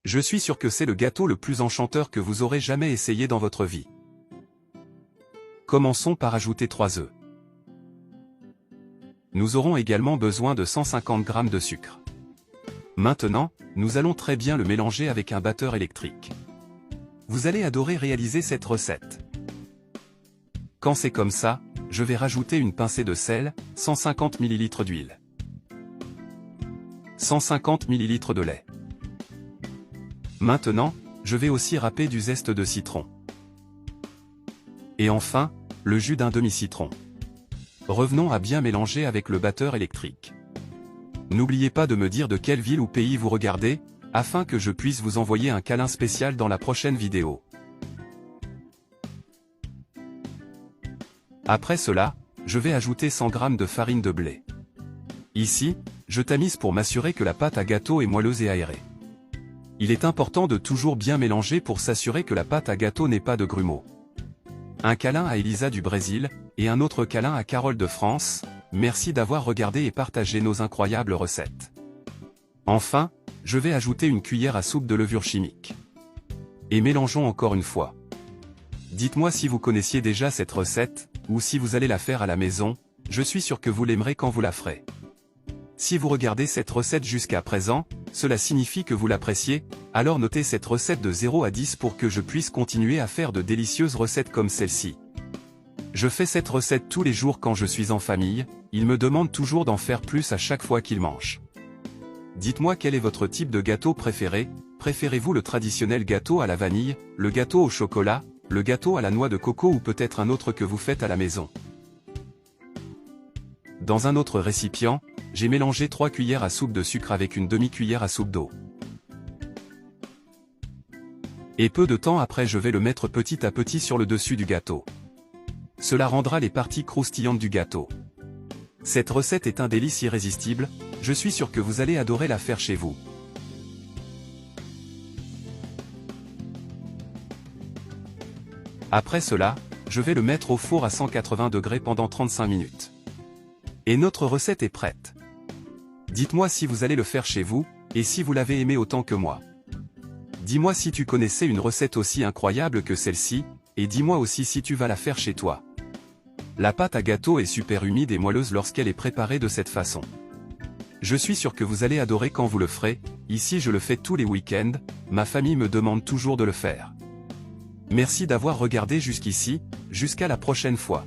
Je suis sûr que c'est le gâteau le plus enchanteur que vous aurez jamais essayé dans votre vie. Commençons par ajouter 3 œufs. Nous aurons également besoin de 150 g de sucre. Maintenant, nous allons très bien le mélanger avec un batteur électrique. Vous allez adorer réaliser cette recette. Quand c'est comme ça, je vais rajouter une pincée de sel, 150 ml d'huile, 150 ml de lait. Maintenant, je vais aussi râper du zeste de citron. Et enfin, le jus d'un demi-citron. Revenons à bien mélanger avec le batteur électrique. N'oubliez pas de me dire de quelle ville ou pays vous regardez, afin que je puisse vous envoyer un câlin spécial dans la prochaine vidéo. Après cela, je vais ajouter 100 g de farine de blé. Ici, je tamise pour m'assurer que la pâte à gâteau est moelleuse et aérée. Il est important de toujours bien mélanger pour s'assurer que la pâte à gâteau n'ait pas de grumeaux. Un câlin à Elisa du Brésil, et un autre câlin à Carole de France, merci d'avoir regardé et partagé nos incroyables recettes. Enfin, je vais ajouter une cuillère à soupe de levure chimique. Et mélangeons encore une fois. Dites-moi si vous connaissiez déjà cette recette, ou si vous allez la faire à la maison, je suis sûr que vous l'aimerez quand vous la ferez. Si vous regardez cette recette jusqu'à présent, cela signifie que vous l'appréciez, alors notez cette recette de 0 à 10 pour que je puisse continuer à faire de délicieuses recettes comme celle-ci. Je fais cette recette tous les jours quand je suis en famille, ils me demandent toujours d'en faire plus à chaque fois qu'ils mangent. Dites-moi quel est votre type de gâteau préféré, préférez-vous le traditionnel gâteau à la vanille, le gâteau au chocolat, le gâteau à la noix de coco ou peut-être un autre que vous faites à la maison. Dans un autre récipient, j'ai mélangé 3 cuillères à soupe de sucre avec une demi-cuillère à soupe d'eau. Et peu de temps après je vais le mettre petit à petit sur le dessus du gâteau. Cela rendra les parties croustillantes du gâteau. Cette recette est un délice irrésistible, je suis sûr que vous allez adorer la faire chez vous. Après cela, je vais le mettre au four à 180 degrés pendant 35 minutes. Et notre recette est prête. Dites-moi si vous allez le faire chez vous, et si vous l'avez aimé autant que moi. Dis-moi si tu connaissais une recette aussi incroyable que celle-ci, et dis-moi aussi si tu vas la faire chez toi. La pâte à gâteau est super humide et moelleuse lorsqu'elle est préparée de cette façon. Je suis sûr que vous allez adorer quand vous le ferez, ici je le fais tous les week-ends, ma famille me demande toujours de le faire. Merci d'avoir regardé jusqu'ici, jusqu'à la prochaine fois.